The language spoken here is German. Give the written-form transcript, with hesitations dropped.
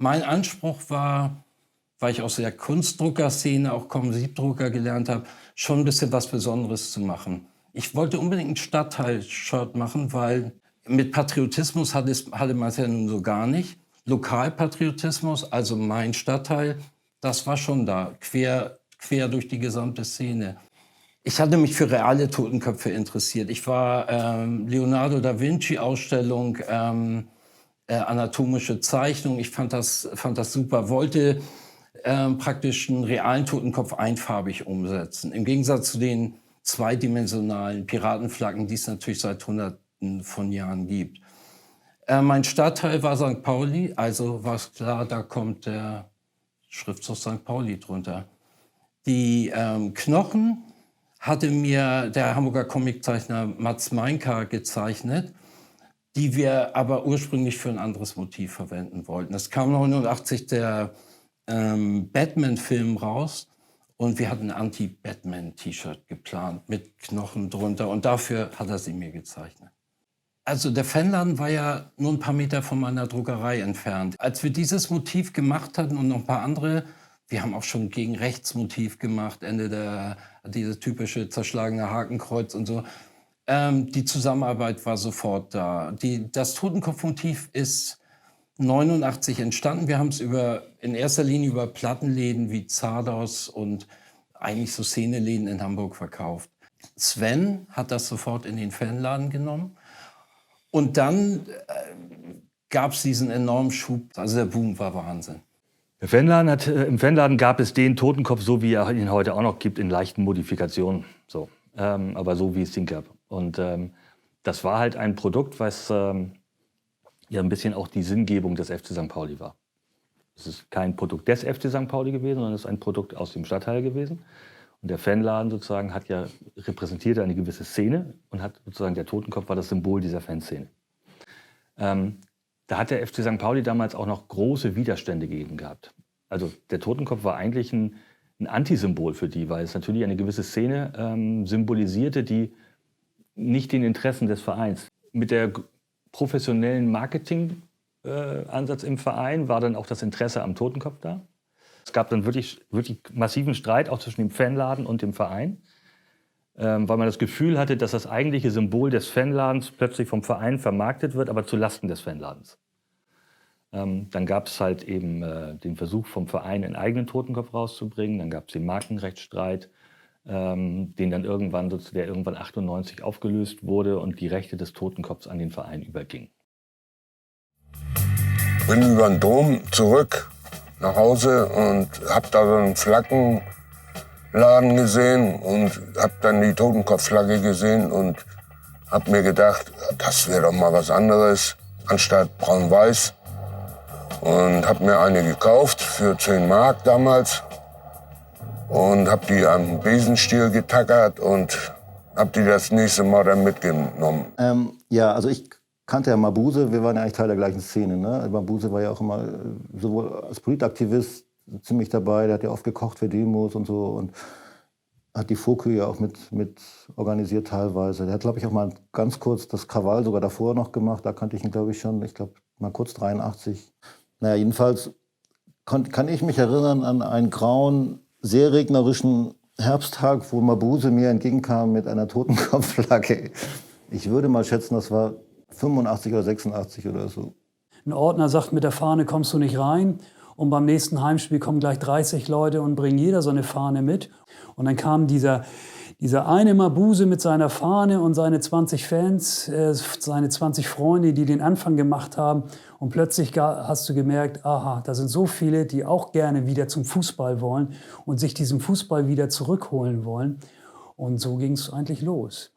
Mein Anspruch war, weil ich aus der Kunstdruckerszene, auch Kompositdrucker gelernt habe, schon ein bisschen was Besonderes zu machen. Ich wollte unbedingt ein Stadtteil-Shirt machen, weil mit Patriotismus hatte man es ja nun so gar nicht. Lokalpatriotismus, also mein Stadtteil, das war schon da, quer durch die gesamte Szene. Ich hatte mich für reale Totenköpfe interessiert. Ich war Leonardo da Vinci-Ausstellung, anatomische Zeichnung. Ich fand das super. Wollte praktisch einen realen Totenkopf einfarbig umsetzen. Im Gegensatz zu den zweidimensionalen Piratenflaggen, die es natürlich seit Hunderten von Jahren gibt. Mein Stadtteil war St. Pauli, also war es klar, da kommt der Schriftzug St. Pauli drunter. Die Knochen hatte mir der Hamburger Comiczeichner Mats Meinka gezeichnet, die wir aber ursprünglich für ein anderes Motiv verwenden wollten. Es kam 1989 der Batman-Film raus und wir hatten ein Anti-Batman-T-Shirt geplant mit Knochen drunter und dafür hat er sie mir gezeichnet. Also der Fanladen war ja nur ein paar Meter von meiner Druckerei entfernt. Als wir dieses Motiv gemacht hatten und noch ein paar andere, wir haben auch schon gegen Rechtsmotiv gemacht, dieses typische zerschlagene Hakenkreuz und so. Die Zusammenarbeit war sofort da. Das Totenkopfmotiv ist 89 entstanden. Wir haben es in erster Linie über Plattenläden wie Zardos und eigentlich so Szeneläden in Hamburg verkauft. Sven hat das sofort in den Fanladen genommen. Und dann gab es diesen enormen Schub. Also der Boom war Wahnsinn. Im Fanladen gab es den Totenkopf, so wie er ihn heute auch noch gibt, in leichten Modifikationen. So. Aber so wie es ihn gab. Und das war halt ein Produkt, was ja ein bisschen auch die Sinngebung des FC St. Pauli war. Es ist kein Produkt des FC St. Pauli gewesen, sondern es ist ein Produkt aus dem Stadtteil gewesen. Und der Fanladen sozusagen repräsentierte eine gewisse Szene und hat sozusagen der Totenkopf war das Symbol dieser Fanszene. Da hat der FC St. Pauli damals auch noch große Widerstände gegeben gehabt. Also der Totenkopf war eigentlich ein Antisymbol für die, weil es natürlich eine gewisse Szene symbolisierte, die nicht den Interessen des Vereins. Mit der professionellen Marketing-Ansatz im Verein war dann auch das Interesse am Totenkopf da. Es gab dann wirklich massiven Streit auch zwischen dem Fanladen und dem Verein, weil man das Gefühl hatte, dass das eigentliche Symbol des Fanladens plötzlich vom Verein vermarktet wird, aber zulasten des Fanladens. Dann gab es halt eben den Versuch vom Verein, einen eigenen Totenkopf rauszubringen. Dann gab es den Markenrechtsstreit, der irgendwann 98 aufgelöst wurde und die Rechte des Totenkopfs an den Verein überging. Bin über den Dom zurück nach Hause und hab da so einen Flaggenladen gesehen und hab dann die Totenkopfflagge gesehen und hab mir gedacht, das wäre doch mal was anderes anstatt braun-weiß. Und hab mir eine gekauft für 10 Mark damals und hab die am Besenstiel getackert und hab die das nächste Mal dann mitgenommen. Ja, also ich kannte ja Mabuse, wir waren ja eigentlich Teil der gleichen Szene. Ne? Mabuse war ja auch immer sowohl als Politaktivist ziemlich dabei, der hat ja oft gekocht für Demos und so und hat die FOKÜ ja auch mit organisiert teilweise. Der hat, glaube ich, auch mal ganz kurz das Krawall sogar davor noch gemacht, da kannte ich ihn, glaube ich, schon, mal kurz 83. Naja, jedenfalls kann ich mich erinnern an einen grauen, sehr regnerischen Herbsttag, wo Mabuse mir entgegenkam mit einer Totenkopfflagge. Ich würde mal schätzen, das war 85 oder 86 oder so. Ein Ordner sagt, mit der Fahne kommst du nicht rein. Und beim nächsten Heimspiel kommen gleich 30 Leute und bringen jeder so eine Fahne mit. Und dann kam dieser eine Mabuse mit seiner Fahne und seine 20 Fans, seine 20 Freunde, die den Anfang gemacht haben. Und plötzlich hast du gemerkt, aha, da sind so viele, die auch gerne wieder zum Fußball wollen und sich diesen Fußball wieder zurückholen wollen. Und so ging es eigentlich los.